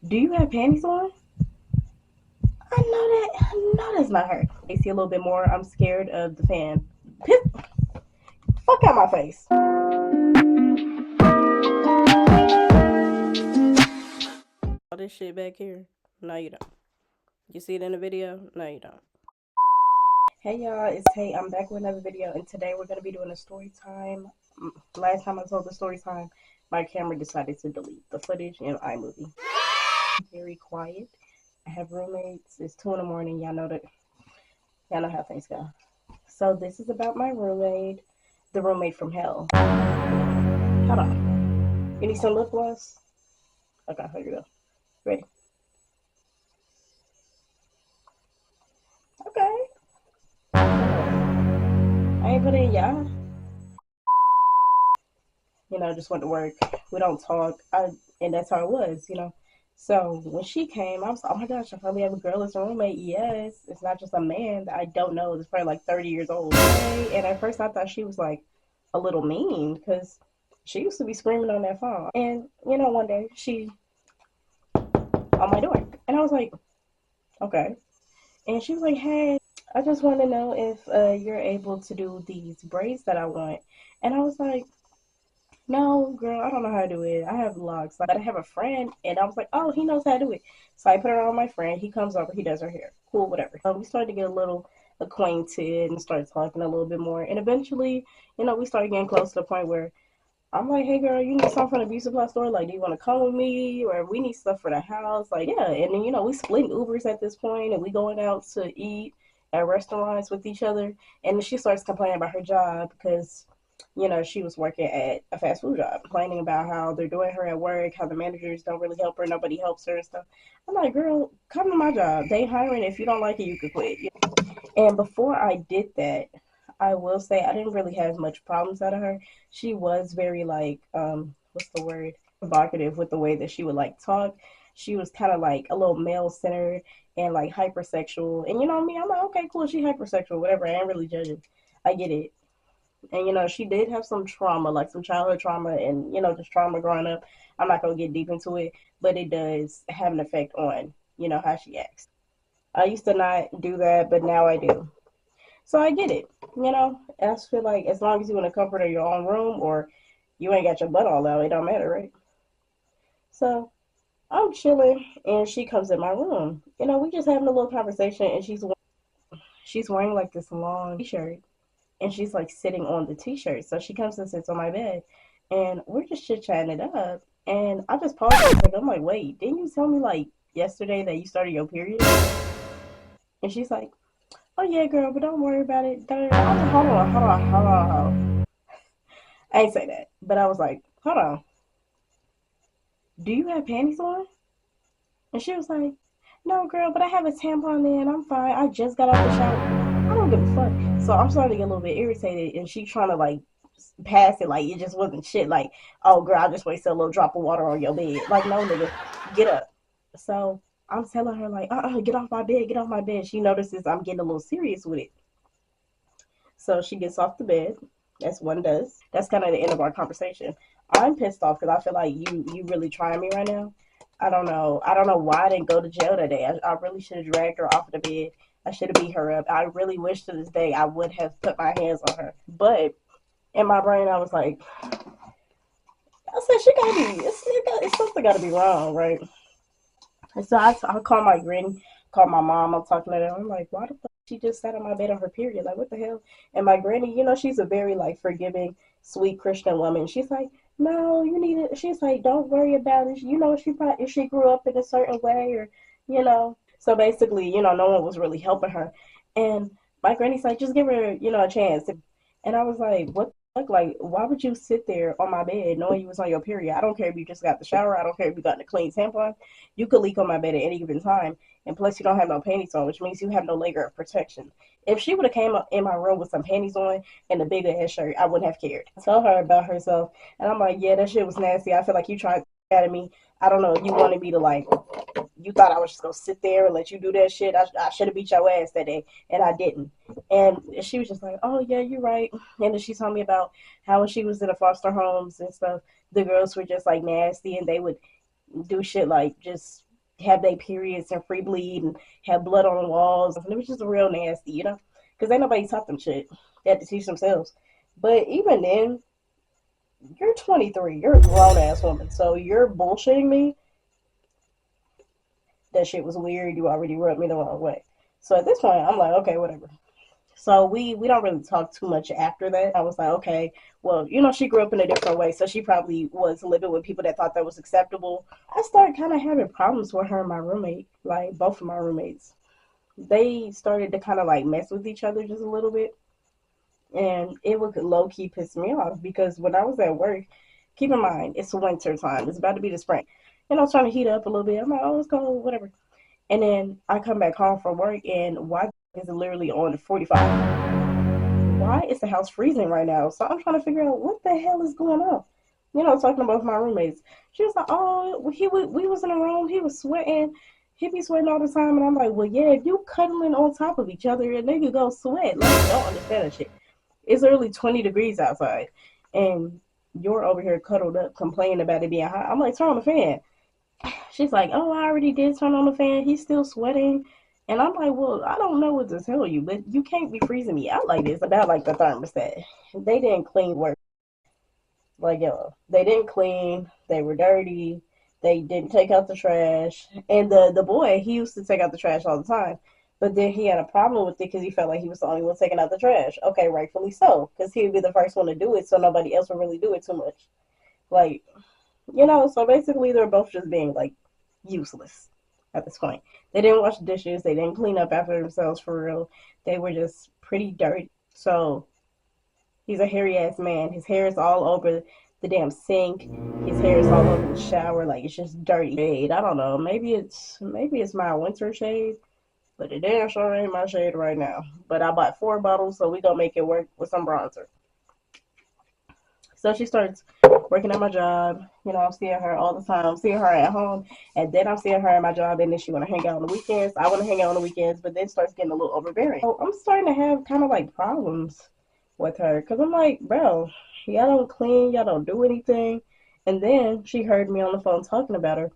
Do you have panties on? I know that's not her. They see a little bit more. I'm scared of the fan. Piss, fuck out my face. All this shit back here. No, you don't. You see it in the video? No, you don't. Hey y'all, it's Tay. I'm back with another video, and today we're gonna be doing a story time. Last time I told the story time, my camera decided to delete the footage in iMovie. Very quiet. I have roommates. It's 2 in the morning. Y'all know that. Y'all know how things go. So this is about my roommate, the roommate from hell. Hold on. You need some lip gloss? Okay, here you go. Ready? Okay. I ain't put in y'all. Just went to work. We don't talk. And that's how it was. So when she came, I was like, oh my gosh, I finally have a girl as a roommate. Yes, it's not just a man that I don't know. It's probably like 30 years old. And at first I thought she was like a little mean because she used to be screaming on that phone. And one day she on my door, and I was like, okay. And she was like, hey, I just want to know if you're able to do these braids that I want. And I was like, no, girl, I don't know how to do it. I have locks. But I have a friend, and I was like, oh, he knows how to do it. So I put her on my friend. He comes over, he does her hair. Cool, whatever. We started to get a little acquainted and started talking a little bit more. And eventually, we started getting close to the point where I'm like, hey, girl, you need something from the beauty supply store? Like, do you want to come with me? Or we need stuff for the house? Like, yeah. And then, we split Ubers at this point, and we going out to eat at restaurants with each other. And then she starts complaining about her job because she was working at a fast food job, complaining about how they're doing her at work, how the managers don't really help her, nobody helps her and stuff. I'm like, girl, come to my job. They hiring. If you don't like it, you could quit. And before I did that, I will say I didn't really have much problems out of her. She was very like, what's the word? Provocative with the way that she would like talk. She was kind of like a little male centered and like hypersexual. And you know me, I'm like, okay, cool, she hypersexual, whatever. I ain't really judging. I get it. And she did have some trauma, like some childhood trauma and, just trauma growing up. I'm not gonna get deep into it, but it does have an effect on, how she acts. I used to not do that, but now I do. So I get it. I just feel like as long as you in the comfort of your own room or you ain't got your butt all out, it don't matter, right? So I'm chilling and she comes in my room. We just having a little conversation and she's wearing like this long t-shirt and she's like sitting on the t-shirt. So she comes and sits on my bed and we're just chit chatting it up. And I just paused for a second. I'm like, wait, didn't you tell me like yesterday that you started your period? And she's like, oh yeah, girl, but don't worry about it. I was like, hold on. I ain't say that, but I was like, hold on, do you have panties on? And she was like, no, girl, but I have a tampon in. I'm fine. I just got out the shower. I don't give a fuck. So I'm starting to get a little bit irritated, and she's trying to like pass it like it just wasn't shit. Like, oh, girl, I just wasted a little drop of water on your bed. Like, no, nigga, get up. So I'm telling her like, get off my bed, get off my bed. She notices I'm getting a little serious with it. So she gets off the bed, as one does. That's kind of the end of our conversation. I'm pissed off because I feel like you really trying me right now. I don't know. I don't know why I didn't go to jail today. I really should have dragged her off of the bed. I should have beat her up. I really wish to this day I would have put my hands on her. But in my brain, I was like, I said she gotta be. It's something gotta be wrong, right? And so I call my granny, call my mom. I'm talking to her. I'm like, why the fuck she just sat on my bed on her period? Like, what the hell? And my granny, she's a very like forgiving, sweet Christian woman. She's like, no, you need it. She's like, don't worry about it. She probably if she grew up in a certain way or, So basically, no one was really helping her. And my granny's like, just give her, a chance. And I was like, what the fuck? Like, why would you sit there on my bed knowing you was on your period? I don't care if you just got the shower. I don't care if you got the clean tampon. You could leak on my bed at any given time. And plus, you don't have no panties on, which means you have no layer of protection. If she would have came up in my room with some panties on and a big ass shirt, I wouldn't have cared. Tell her about herself. And I'm like, yeah, that shit was nasty. I feel like you tried to at me. I don't know. You wanted me to like you thought I was just gonna sit there and let you do that shit. I should have beat your ass that day, and I didn't. And she was just like, "Oh yeah, you're right." And then she told me about how when she was in the foster homes and stuff, the girls were just like nasty, and they would do shit like just have their periods and free bleed and have blood on the walls. And it was just real nasty, you know, because ain't nobody taught them shit. They had to teach themselves. But even then, you're 23. You're a grown ass woman. So you're bullshitting me. That shit was weird. You already rubbed me the wrong way. So at this point, I'm like, okay, whatever. So we don't really talk too much after that. I was like, okay, well, you know, she grew up in a different way, so she probably was living with people that thought that was acceptable. I started kind of having problems with her and my roommate, like both of my roommates. They started to kind of like mess with each other just a little bit, and it would low key piss me off because when I was at work, keep in mind it's winter time, it's about to be the spring, and I was trying to heat up a little bit. I'm like, oh, it's cold, whatever. And then I come back home from work, and why is it literally on 45? Why is the house freezing right now? So I'm trying to figure out what the hell is going on. You know, talking about my roommates. She was like, oh, we was in a room, he was sweating. He be sweating all the time. And I'm like, well, yeah, if you cuddling on top of each other, and they could go sweat. Like, I don't understand that shit. It's early 20 degrees outside. And you're over here cuddled up, complaining about it being hot. I'm like, turn on the fan. She's like, oh, I already did turn on the fan. He's still sweating. And I'm like, well, I don't know what to tell you, but you can't be freezing me out like this about like the thermostat. They didn't clean work. Like, yo, they didn't clean. They were dirty. They didn't take out the trash. And the boy, he used to take out the trash all the time. But then he had a problem with it because he felt like he was the only one taking out the trash. Okay, rightfully so, because he would be the first one to do it, so nobody else would really do it too much. Like, you know, so basically they're both just being like useless at this point. They didn't wash the dishes, they didn't clean up after themselves for real. They were just pretty dirty. So he's a hairy ass man. His hair is all over the damn sink. His hair is all over the shower, like it's just dirty. Shade. I don't know. Maybe it's my winter shade, but it damn sure ain't my shade right now. But I bought 4 bottles, so we gonna make it work with some bronzer. So she starts working at my job. You know, I'm seeing her all the time. I'm seeing her at home, and then I'm seeing her at my job, and then she want to hang out on the weekends. I want to hang out on the weekends, but then starts getting a little overbearing. So I'm starting to have kind of like problems with her because I'm like, bro, y'all don't clean, y'all don't do anything. And then she heard me on the phone talking about her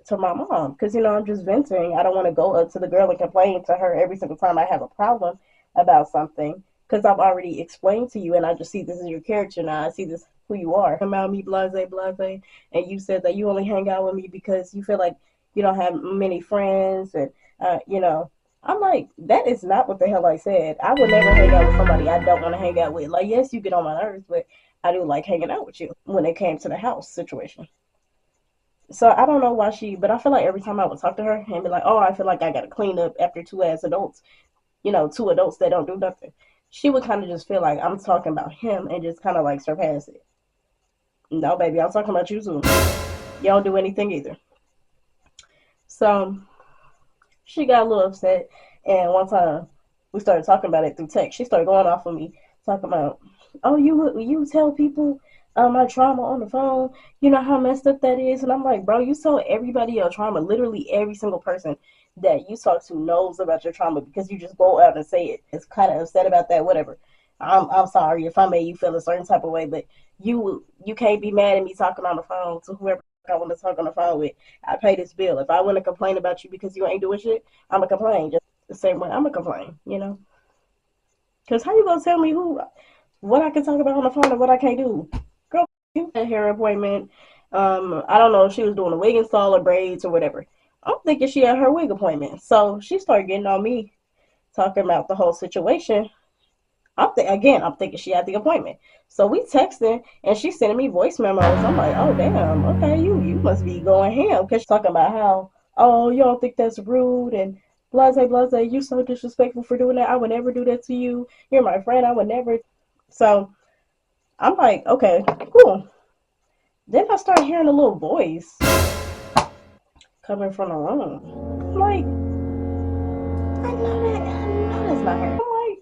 to my mom because, you know, I'm just venting. I don't want to go up to the girl and complain to her every single time I have a problem about something because I've already explained to you and I just see this is your character now. I see this who you are. About me, blase, blase, and you said that you only hang out with me because you feel like you don't have many friends and, you know, I'm like, that is not what the hell I said. I would never hang out with somebody I don't want to hang out with. Like, yes, you get on my nerves, but I do like hanging out with you when it came to the house situation. So I don't know why but I feel like every time I would talk to her and be like, oh, I feel like I got to clean up after two ass adults, you know, two adults that don't do nothing. She would kind of just feel like I'm talking about him and just kind of like surpass it. No, baby, I'm talking about you too. You don't do anything either. So she got a little upset. And one time we started talking about it through text. She started going off on me, talking about, oh, you tell people my trauma on the phone. You know how messed up that is. And I'm like, bro, you tell everybody your trauma. Literally every single person that you talk to knows about your trauma because you just go out and say it. It's kind of upset about that, whatever. I'm sorry if I made you feel a certain type of way, but you can't be mad at me talking on the phone to whoever I want to talk on the phone with. I pay this bill. If I want to complain about you because you ain't doing shit, I'm gonna complain. Just the same way I'm gonna complain, you know? Because how you gonna tell me what I can talk about on the phone and what I can't do? Girl, you had a hair appointment. I don't know if she was doing a wig install or braids or whatever. I'm thinking she had her wig appointment. So she started getting on me, talking about the whole situation. I'm thinking she had the appointment. So we texting and she's sending me voice memos. I'm like, oh damn, okay, you must be going ham because she's talking about how, oh, you don't think that's rude and blase blase, you so disrespectful for doing that. I would never do that to you. You're my friend. I would never. So I'm like, okay, cool. Then I start hearing a little voice coming from the room. I'm like, I know that's not her. I'm like,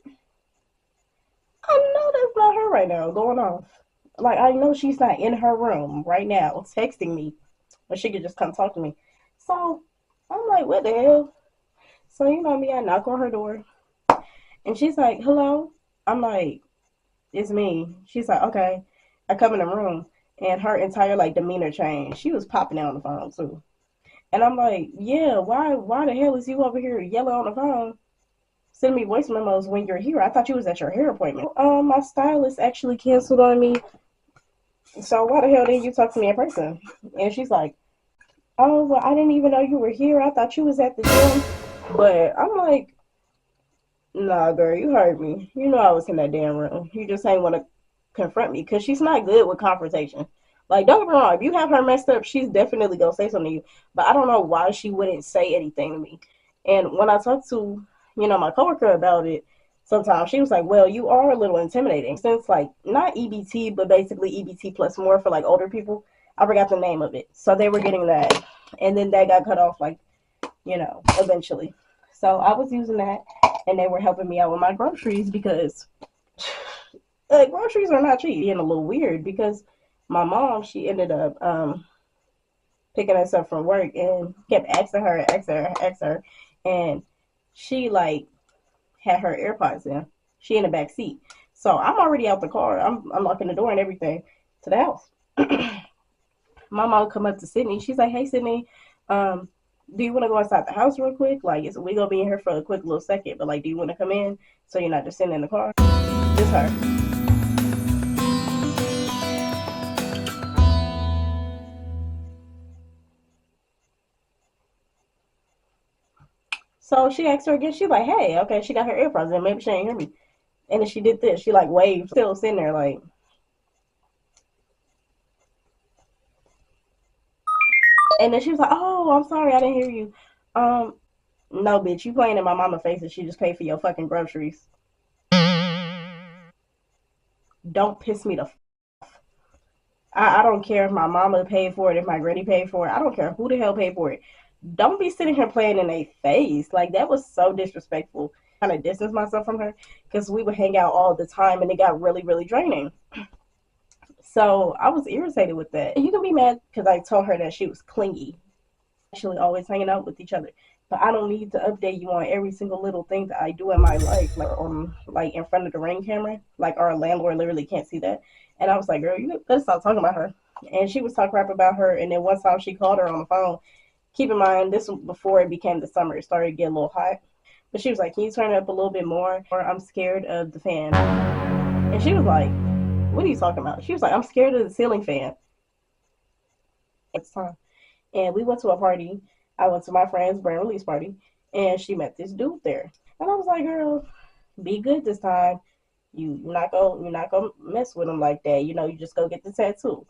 I know that's not her right now going off. Like, I know she's not in her room right now texting me, but she could just come talk to me. So I'm like, what the hell? So, you know me, I knock on her door, and she's like, hello? I'm like, it's me. She's like, okay. I come in the room, and her entire, like, demeanor changed. She was popping out on the phone, too. And I'm like, yeah, why the hell is you over here yelling on the phone, sending me voice memos when you're here? I thought you was at your hair appointment. My stylist actually canceled on me. So why the hell didn't you talk to me in person? And she's like, oh, well, I didn't even know you were here. I thought you was at the gym. But I'm like, nah, girl, you heard me. You know I was in that damn room. You just ain't want to confront me because she's not good with confrontation. Like, don't get me wrong, if you have her messed up, she's definitely gonna say something to you. But I don't know why she wouldn't say anything to me. And when I talked to, my coworker about it, sometimes she was like, well, you are a little intimidating. Since like not EBT, but basically EBT plus more for like older people. I forgot the name of it. So they were getting that. And then that got cut off like, eventually. So I was using that and they were helping me out with my groceries because groceries are not cheap. And a little weird because my mom, she ended up picking us up from work and kept asking her, and she like had her AirPods in. She in the back seat, so I'm already out the car. I'm unlocking the door and everything to the house. My mom come up to Sydney. She's like, "Hey, Sydney, do you want to go outside the house real quick? Like, we gonna be in here for a quick little second, but like, do you want to come in so you're not just sitting in the car?" Just her. So she asked her again. She's like, "Hey, okay." She got her AirPods in. Maybe she didn't hear me. And then she did this. She like waved, still sitting there like. And then she was like, "Oh, I'm sorry, I didn't hear you." Um, no, bitch, you playing in my mama face and she just paid for your fucking groceries. Don't piss me the. I don't care if my mama paid for it, if my granny paid for it. I don't care who the hell paid for it. Don't be sitting here playing in their face. Like that was so disrespectful. Kind of distance myself from her because we would hang out all the time and it got really, really draining. So I was irritated with that. You can be mad because I told her that she was clingy. Actually, always hanging out with each other. But I don't need to update you on every single little thing that I do in my life, like in front of the ring camera. Like our landlord literally can't see that. And I was like, girl, you better stop talking about her. And she was talking crap about her. And then one time she called her on the phone. Keep in mind, this was before it became the summer. It started to get a little hot. But she was like, can you turn it up a little bit more? Or I'm scared of the fan. And she was like, what are you talking about? She was like, I'm scared of the ceiling fan. It's time. And we went to a party. I went to my friend's brand release party, and she met this dude there. And I was like, "Girl, be good this time. You're not gonna mess with him like that. You just go get the tattoo."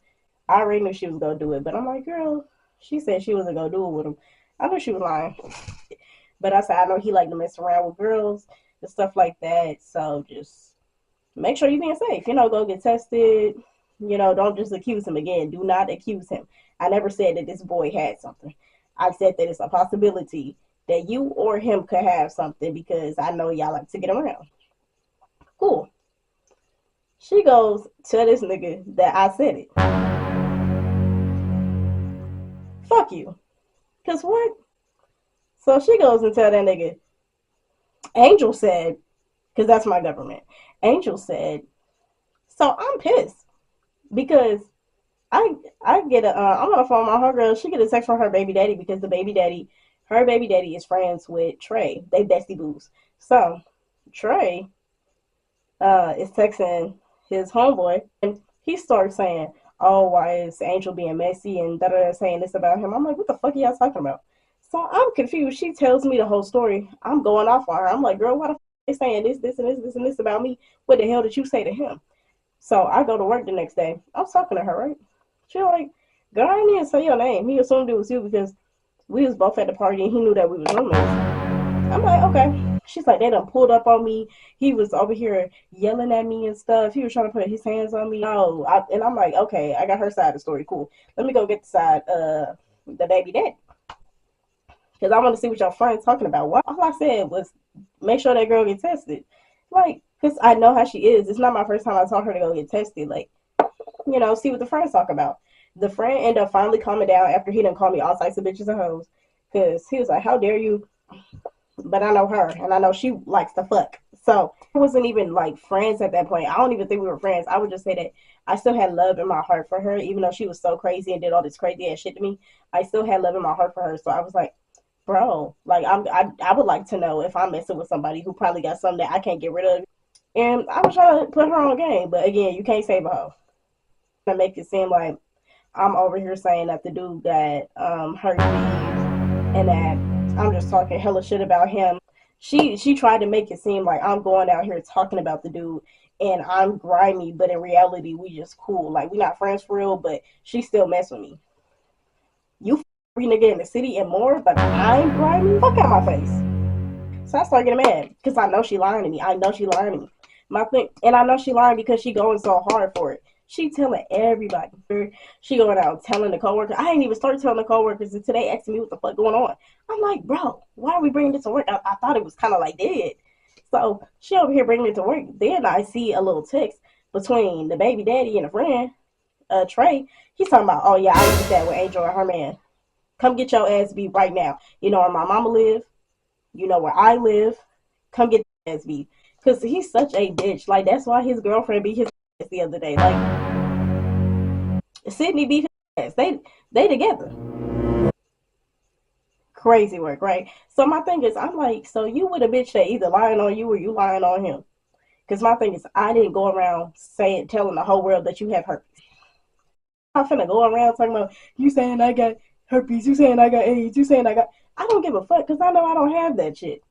I already knew she was gonna do it, but I'm like, "Girl," she said she wasn't gonna do it with him. I knew she was lying, but I said I know he liked to mess around with girls and stuff like that. So just make sure you're being safe. Go get tested. Don't just accuse him again. Do not accuse him. I never said that this boy had something. I said that it's a possibility that you or him could have something because I know y'all like to get around. Cool. She goes, tell this nigga that I said it. Fuck you. Cause what? So she goes and tell that nigga, Angel said, because that's my government. Angel said, so I'm pissed because I I get I'm on the phone with my girl. She get a text from her baby daddy because her baby daddy is friends with Trey. They bestie boos. So Trey is texting his homeboy, and he starts saying, "Oh, why is Angel being messy and da da saying this about him?" I'm like, "What the fuck are y'all talking about?" So I'm confused. She tells me the whole story. I'm going off on her. I'm like, "Girl, why the fuck are they saying this, and this, and this about me? What the hell did you say to him?" So I go to work the next day. I was talking to her, right? She like, girl, I didn't even say your name. He assumed it was you because we was both at the party and he knew that we was roommates. I'm like, okay. She's like, they done pulled up on me. He was over here yelling at me and stuff. He was trying to put his hands on me. No, and I'm like, okay, I got her side of the story. Cool. Let me go get the side the baby daddy because I want to see what your friend's talking about. What all I said was make sure that girl get tested, like, because I know how she is. It's not my first time I told her to go get tested. Like, see what the friends talk about. The friend ended up finally calming down after he didn't call me all types of bitches and hoes because he was like, how dare you? But I know her and I know she likes to fuck. So it wasn't even like friends at that point. I don't even think we were friends. I would just say that I still had love in my heart for her, even though she was so crazy and did all this crazy ass shit to me. I still had love in my heart for her. So I was like, bro, like I would like to know if I'm messing with somebody who probably got something that I can't get rid of. And I was trying to put her on game, but again, you can't save a hoe. To make it seem like I'm over here saying that the dude got herpes and that I'm just talking hella shit about him. She tried to make it seem like I'm going out here talking about the dude and I'm grimy, but in reality we just cool. Like we not friends for real, but she still mess with me. You every nigga in the city and more, but I'm grimy. Fuck out my face. So I start getting mad because I know she lying to me. I know she lying to me. My thing, and I know she lying because she going so hard for it. She telling everybody. She going out telling the coworkers. I ain't even started telling the coworkers until they asking me what the fuck going on. I'm like, bro, why are we bringing this to work? I thought it was kind of like dead. So she over here bringing it to work. Then I see a little text between the baby daddy and a friend, Trey. He's talking about, oh yeah, I did that with Angel and her man. Come get your ass beat right now. You know where my mama live. You know where I live. Come get the ass beat. Because he's such a bitch. Like, that's why his girlfriend beat his ass the other day. Like, Sydney beat his ass. They together. Crazy work, right? So my thing is, I'm like, so you with a bitch that either lying on you or you lying on him. Because my thing is, I didn't go around saying, telling the whole world that you have herpes. I'm finna go around talking about, you saying I got herpes, you saying I got AIDS, you saying I got. I don't give a fuck because I know I don't have that shit.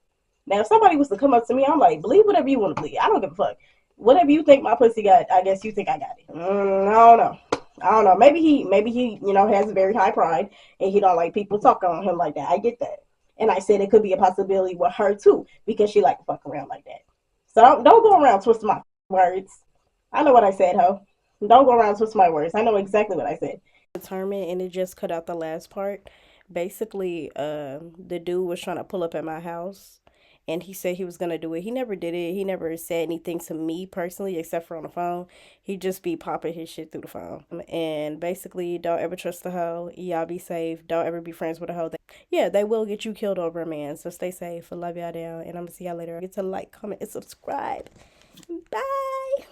Now, if somebody was to come up to me, I'm like, believe whatever you want to believe. I don't give a fuck. Whatever you think my pussy got, I guess you think I got it. I don't know. I don't know. Maybe he, has a very high pride and he don't like people talking on him like that. I get that. And I said it could be a possibility with her too because she like to fuck around like that. So don't go around twisting my words. I know what I said, ho. Don't go around twisting my words. I know exactly what I said. Determined, and it just cut out the last part. Basically, the dude was trying to pull up at my house, and he said he was gonna do it. He never did it. He never said anything to me personally, except for on the phone. He just be popping his shit through the phone. And basically, don't ever trust the hoe. Y'all be safe. Don't ever be friends with a hoe. Yeah, they will get you killed over a man. So stay safe. I love y'all down, and I'm gonna see y'all later. Get to like, comment, and subscribe. Bye.